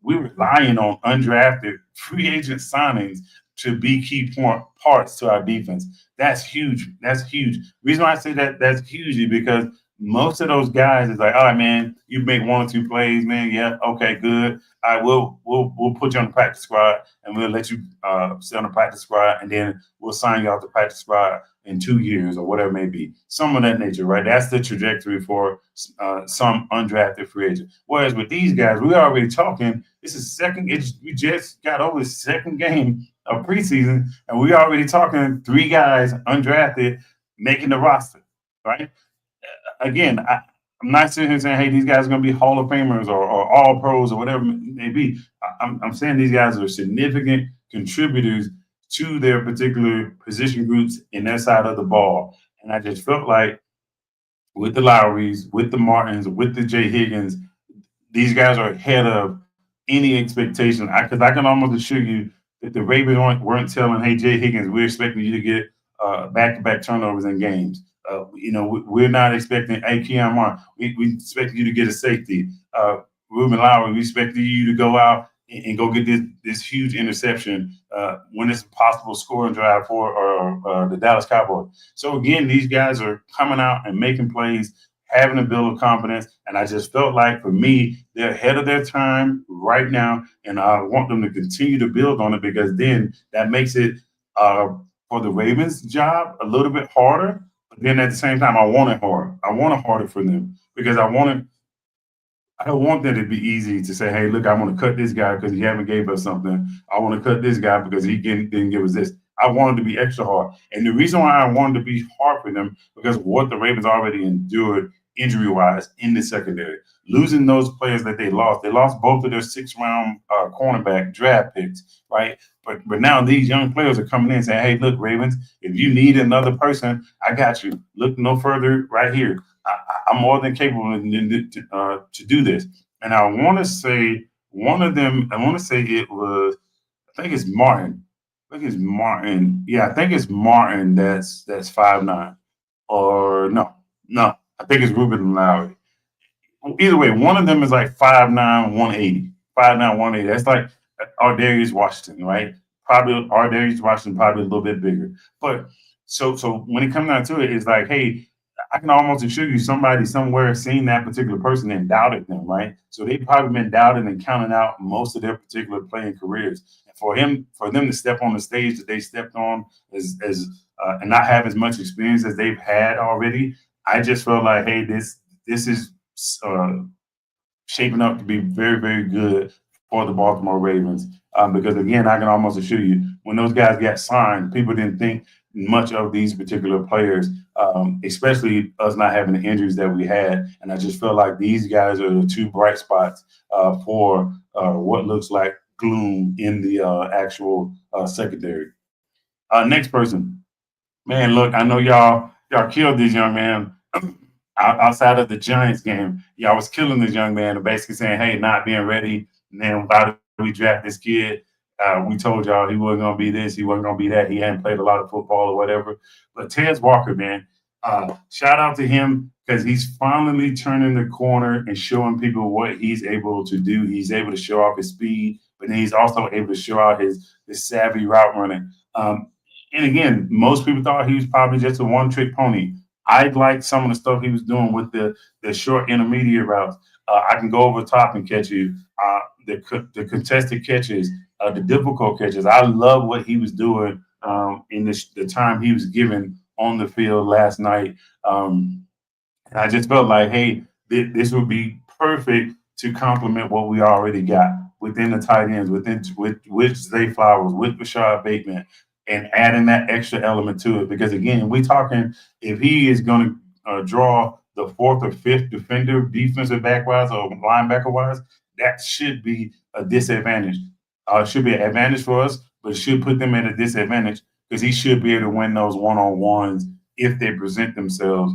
we're relying on undrafted free agent signings to be key parts to our defense. That's huge. That's huge. Reason why I say that that's huge is because most of those guys is like, all right, man, you make 1 or 2 plays, man. Yeah, okay, good. All right, we'll put you on the practice squad and we'll let you sit on the practice squad, and then we'll sign you off the practice squad in 2 years or whatever it may be. Some of that nature, right? That's the trajectory for some undrafted free agent. Whereas with these guys, we're already talking. This is second. We just got over the second game of preseason, and we're already talking 3 guys undrafted making the roster, right? Again, I'm not sitting here saying, hey, these guys are going to be Hall of Famers or All Pros or whatever it may be. I'm saying these guys are significant contributors to their particular position groups in their side of the ball. And I just felt like with the Lowrys, with the Martins, with the Jay Higgins, these guys are ahead of any expectation. Because I can almost assure you that the Ravens weren't telling, hey, Jay Higgins, we're expecting you to get back-to-back turnovers in games. We're not expecting, hey, Keon Martin, we expect you to get a safety. Ruben Lowry, we expect you to go out and go get this huge interception when it's a possible scoring drive for the Dallas Cowboys. So, again, these guys are coming out and making plays, having a build of confidence. And I just felt like, for me, they're ahead of their time right now. And I want them to continue to build on it, because then that makes it for the Ravens' job a little bit harder. But then at the same time, I want it hard. I want it harder for them, because I don't want that to be easy to say, hey, look, I want to cut this guy because he haven't gave us something. I want to cut this guy because he didn't give us this. I wanted to be extra hard. And the reason why I wanted to be hard for them, because of what the Ravens already endured injury-wise in the secondary. Losing those players that they lost both of their 6th-round cornerback draft picks, right? But now these young players are coming in and saying, hey, look, Ravens, if you need another person, I got you. Look no further right here. I'm more than capable to do this. And I want to say one of them, I want to say it was, I think it's Martin. I think it's Martin. Yeah, I think it's Martin that's 5'9". Or no, I think it's Ruben Lowry. Either way, one of them is like 5'9", 180. 5'9", 180. That's like Ardarius Washington, right? Probably Ardarius Washington, probably a little bit bigger. But so when it comes down to it, it's like, hey, I can almost assure you somebody somewhere seen that particular person and doubted them, right? So they've probably been doubted and counting out most of their particular playing careers. And for them to step on the stage that they stepped on as and not have as much experience as they've had already, I just felt like, hey, this is uh, shaping up to be very, very good for the Baltimore Ravens. Because again, I can almost assure you, when those guys got signed, people didn't think much of these particular players, especially us not having the injuries that we had. And I just feel like these guys are the 2 bright spots for what looks like gloom in the actual secondary. Next person. Man, look, I know y'all killed this young man outside of the Giants game. Y'all was killing this young man and basically saying, hey, not being ready. And then why did we draft this kid? We told y'all he wasn't going to be this, he wasn't going to be that. He hadn't played a lot of football or whatever. But Tez Walker, man, shout out to him, because he's finally turning the corner and showing people what he's able to do. He's able to show off his speed, but then he's also able to show out his savvy route running. And again, most people thought he was probably just a one-trick pony. I like some of the stuff he was doing with the short intermediate routes. I can go over the top and catch you. The contested catches, the difficult catches. I love what he was doing in the time he was given on the field last night. I just felt like, hey, this would be perfect to complement what we already got within the tight ends, with Zay Flowers, with Rashad Bateman, and adding that extra element to it. Because again, we talking, if he is going to draw the 4th or 5th defender, defensive back wise or linebacker wise, that should be a disadvantage. It should be an advantage for us, but it should put them at a disadvantage, because he should be able to win those one-on-ones if they present themselves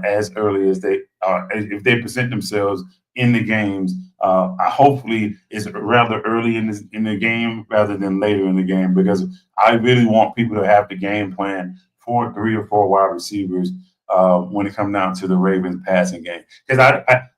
as early as if they present themselves in the games Hopefully it's rather early in the game rather than later in the game, because I really want people to have the game plan for 3 or 4 wide receivers when it comes down to the Ravens passing game. Because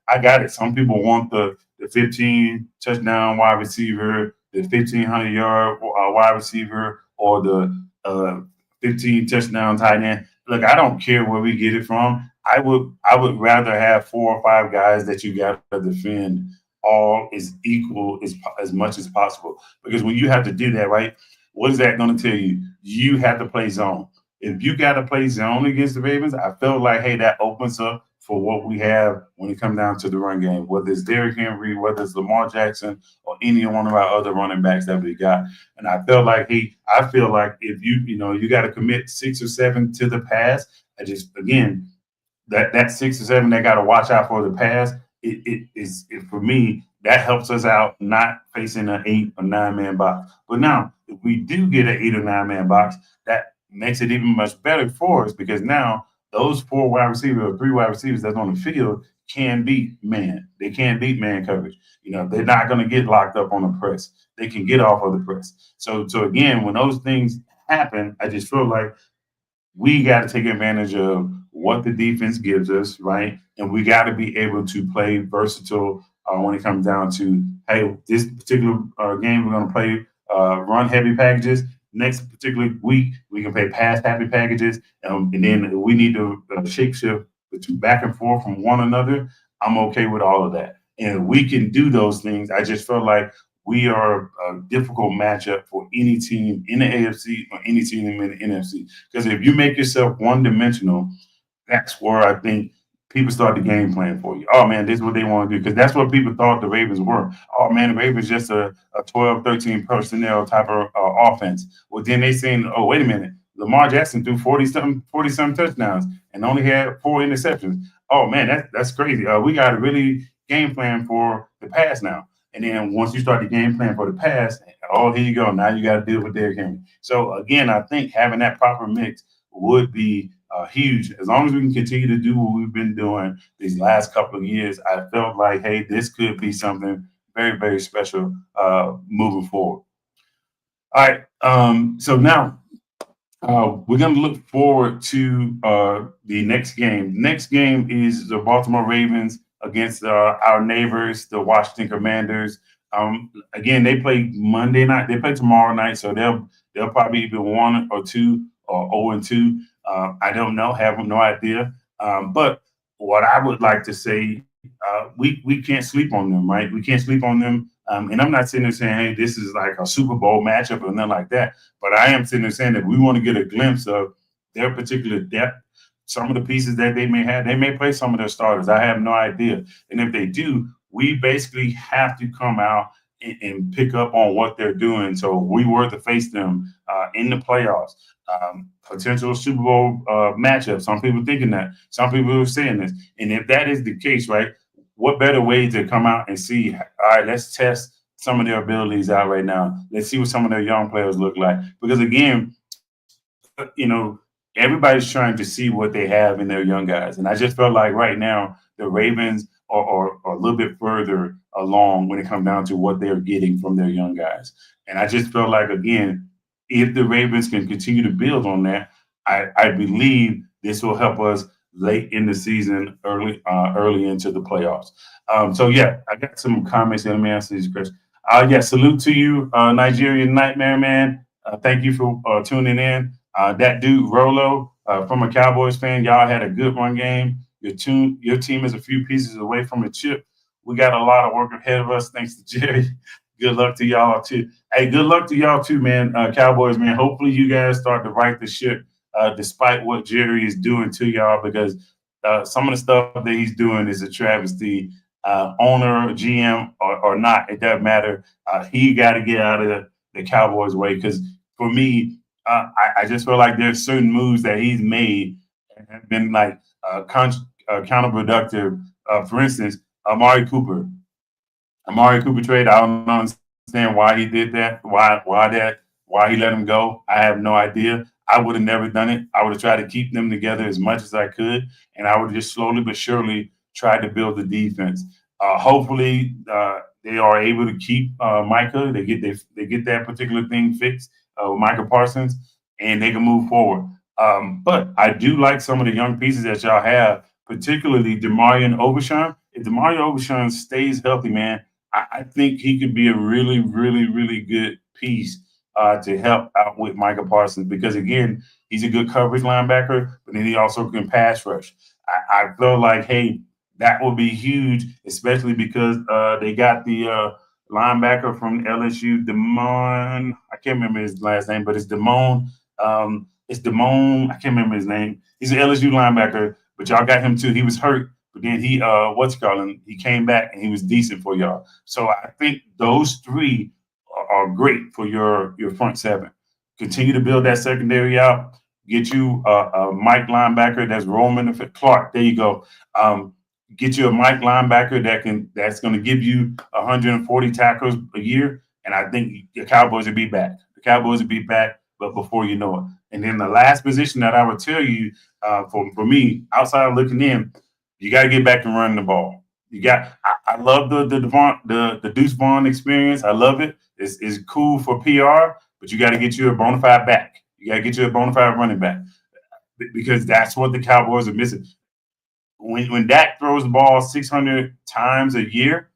I got it. Some people want the 15 touchdown wide receiver, the 1,500-yard wide receiver, or the 15 touchdown tight end. Look, I don't care where we get it from. I would rather have 4 or 5 guys that you got to defend all is equal as much as possible. Because when you have to do that, right, what is that going to tell you? You have to play zone. If you got to play zone against the Ravens, I felt like, hey, that opens up for what we have when it comes down to the run game, whether it's Derrick Henry, whether it's Lamar Jackson, or any one of our other running backs that we got. And I felt like I feel like if you got to commit 6 or 7 to the pass. I just again that 6 or 7 they got to watch out for the pass. For me, that helps us out not facing an 8 or 9 man box. But now, if we do get an 8 or 9 man box, that makes it even much better for us, because now those 4 wide receivers or 3 wide receivers that's on the field can beat man. They can beat man coverage. They're not going to get locked up on the press. They can get off of the press. So again, when those things happen, I just feel like we got to take advantage of what the defense gives us, right? And we got to be able to play versatile when it comes down to, hey, this particular game we're going to play run heavy packages. Next particular week we can play pass happy packages, and then we need to shape shift between back and forth from one another. I'm okay with all of that, and we can do those things. I just felt like we are a difficult matchup for any team in the AFC or any team in the NFC. Because if you make yourself one dimensional, that's where I think people start the game plan for you. Oh man, this is what they want to do. Because that's what people thought the Ravens were. Oh man, the Ravens just a 12, 13 personnel type of offense. Well, then they seen, oh, wait a minute. Lamar Jackson threw 40 some touchdowns and only had 4 interceptions. Oh man, that's crazy. We got to really game plan for the pass now. And then once you start the game plan for the pass, oh, here you go. Now you got to deal with Derrick Henry. So again, I think having that proper mix would be huge. As long as we can continue to do what we've been doing these last couple of years, I felt like, hey, this could be something very, very special moving forward. All right. So now we're going to look forward to the next game. Next game is the Baltimore Ravens against our neighbors, the Washington Commanders. Again, they play Monday night. They play tomorrow night, so they'll probably be 1 or 2 or 0-2. I don't know, have no idea. But what I would like to say, we can't sleep on them, right? We can't sleep on them. And I'm not sitting there saying, hey, this is like a Super Bowl matchup or nothing like that. But I am sitting there saying that we want to get a glimpse of their particular depth, some of the pieces that they may have. They may play some of their starters. I have no idea. And if they do, we basically have to come out and pick up on what they're doing. So we were to face them in the playoffs. Potential Super Bowl matchup. Some people thinking that. Some people are saying this. And if that is the case, right, what better way to come out and see, all right, let's test some of their abilities out right now. Let's see what some of their young players look like. Because again, everybody's trying to see what they have in their young guys. And I just felt like right now the Ravens are a little bit further along when it comes down to what they're getting from their young guys. And I just felt like, again, if the Ravens can continue to build on that, I believe this will help us late in the season, early into the playoffs. So yeah, I got some comments here. Let me answer these questions. Yeah, salute to you, Nigerian Nightmare Man. Thank you for tuning in. That dude Rolo, from a Cowboys fan, y'all had a good run game. Your team is a few pieces away from a chip. We got a lot of work ahead of us. Thanks to Jerry. Good luck to y'all too. Hey, good luck to y'all too, man. Cowboys, man. Hopefully you guys start to right the ship, despite what Jerry is doing to y'all, because some of the stuff that he's doing is a travesty. Owner, GM, or not, it doesn't matter. He got to get out of the Cowboys' way, because for me, I just feel like there's certain moves that he's made and have been like counterproductive. For instance, Amari Cooper trade. I don't understand why he did that. Why he let him go. I have no idea. I would have never done it. I would have tried to keep them together as much as I could, and I would have just slowly but surely tried to build the defense. Hopefully, they are able to keep Micah. They get that particular thing fixed with Micah Parsons, and they can move forward. But I do like some of the young pieces that y'all have, particularly Demarion Overshawn. If Demarion Overshawn stays healthy, man, I think he could be a really, really, really good piece to help out with Micah Parsons because again, he's a good coverage linebacker, but then he also can pass rush. I feel like, hey, that would be huge, especially because they got the linebacker from LSU, Damon. I can't remember his last name, but it's Damon. It's Damon. I can't remember his name. He's an LSU linebacker, but y'all got him too. He was hurt, but then he what's calling? He came back and he was decent for y'all. So I think those three are great for your front seven. Continue to build that secondary out. Get you a Mike linebacker that's Roman Clark. There you go. Get you a Mike linebacker that's going to give you 140 tackles a year, and I think the Cowboys will be back. The Cowboys will be back, but before you know it. And then the last position that I would tell you for me, outside of looking in, you got to get back to running the ball. You got. I love the Deuce Vaughn experience. I love it. It's cool for PR, but you got to get you a bona fide back. You got to get you a bona fide running back because that's what the Cowboys are missing. When Dak throws the ball 600 times a year,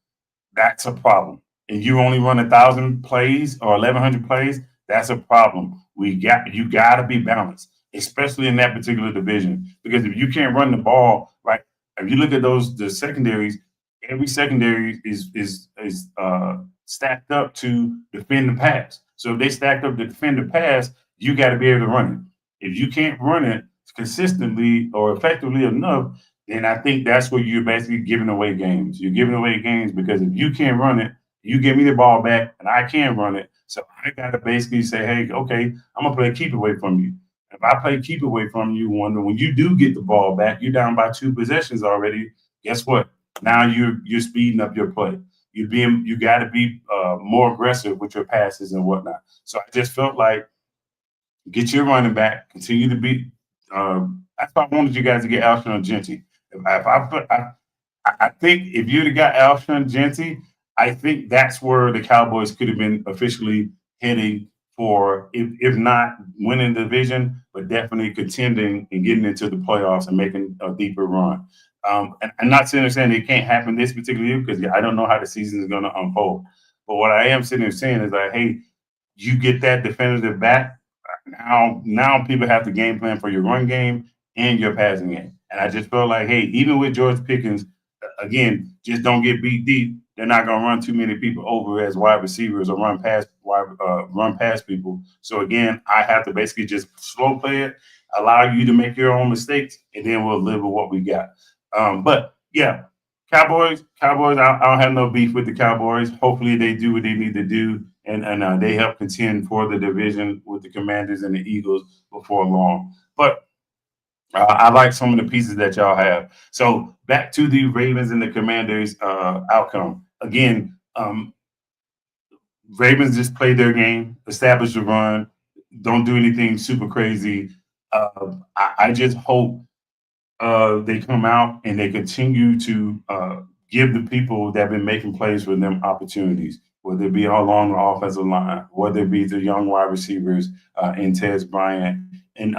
that's a problem. And you only run 1,000 plays or 1,100 plays, that's a problem. You got to be balanced, especially in that particular division. Because if you can't run the ball, right? If you look at the secondaries, every secondary is stacked up to defend the pass. So if they stacked up to defend the pass, you got to be able to run it. If you can't run it consistently or effectively enough, then I think that's where you're basically giving away games. You're giving away games because if you can't run it, you give me the ball back and I can run it. So I got to basically say, hey, okay, I'm going to play keep away from you. If I play keep away from you, when you do get the ball back, you're down by 2 possessions already. Guess what? Now you're speeding up your play. You got to be more aggressive with your passes and whatnot. So I just felt like get your running back, continue to be. That's why I wanted you guys to get Alshon Genty. I think if you'd have got Alshon Genty, I think that's where the Cowboys could have been officially heading for, if not winning the division, but definitely contending and getting into the playoffs and making a deeper run. And I'm not sitting there saying it can't happen this particular year because I don't know how the season is going to unfold. But what I am sitting there saying is like, hey, you get that definitive back. Now people have to game plan for your run game and your passing game. And I just felt like, hey, even with George Pickens, again, just don't get beat deep. They're not going to run too many people over as wide receivers or run past people. So again, I have to basically just slow play it, allow you to make your own mistakes, and then we'll live with what we got. But yeah, Cowboys. I don't have no beef with the Cowboys. Hopefully, they do what they need to do, and they help contend for the division with the Commanders and the Eagles before long. But I like some of the pieces that y'all have. So back to the Ravens and the Commanders outcome. Again, Ravens just played their game, established a run, don't do anything super crazy. I just hope they come out and they continue to give the people that have been making plays for them opportunities, whether it be along the offensive line, whether it be the young wide receivers in Tez Bryant and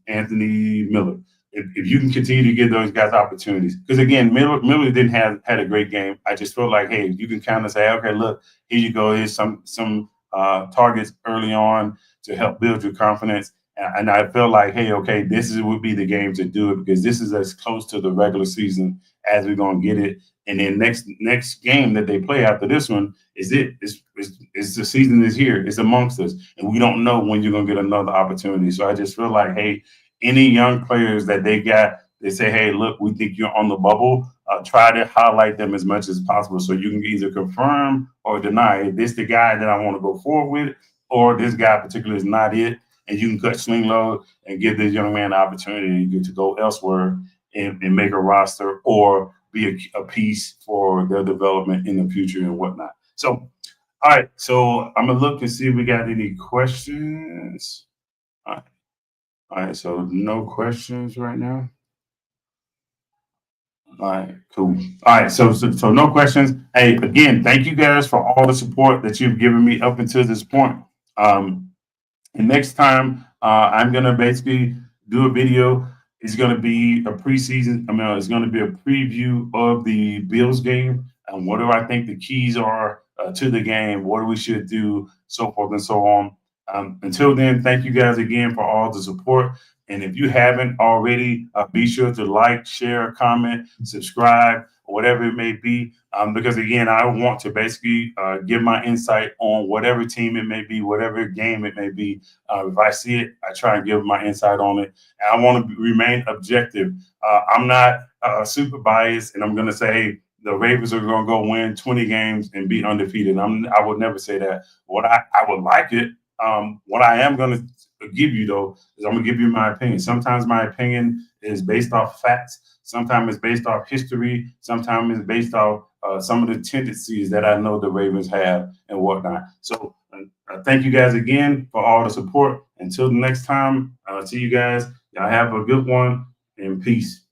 Anthony Miller. If you can continue to give those guys opportunities, because again, Miller didn't have had a great game. I just feel like, hey, you can kind of say, okay, look, here you go. Here's some targets early on to help build your confidence. And I feel like, hey, okay, would be the game to do it because this is as close to the regular season as we're gonna get it. And then next game that they play after this one is it. It's the season is here. It's amongst us, and we don't know when you're gonna get another opportunity. So I just feel like, hey, any young players that they got, they say, hey, look, we think you're on the bubble. Try to highlight them as much as possible so you can either confirm or deny. This the guy that I want to go forward with, or this guy particularly is not it. And you can cut swing low and give this young man the opportunity to go elsewhere and make a roster or be a piece for their development in the future and whatnot. So, all right. So I'm gonna look and see if we got any questions. All right. All right. So no questions right now. All right, cool. All right, so no questions. Hey, again, thank you guys for all the support that you've given me up until this point. Um, And next time, I'm gonna basically do a video. It's gonna be a preseason. I mean, it's gonna be a preview of the Bills game and what do I think the keys are to the game, what we should do, so forth and so on. Until then, thank you guys again for all the support. And if you haven't already, be sure to like, share, comment, subscribe, or whatever it may be. Because again, I want to basically give my insight on whatever team it may be, whatever game it may be. If I see it, I try and give my insight on it. And I want to remain objective. I'm not super biased, and I'm going to say, hey, the Ravens are going to go win 20 games and be undefeated. I would never say that. I would like it. What I am going to give you, though, is I'm going to give you my opinion. Sometimes my opinion is based off facts. Sometimes it's based off history. Sometimes it's based off some of the tendencies that I know the Ravens have and whatnot. So thank you guys again for all the support. Until the next time, see you guys. Y'all have a good one and peace.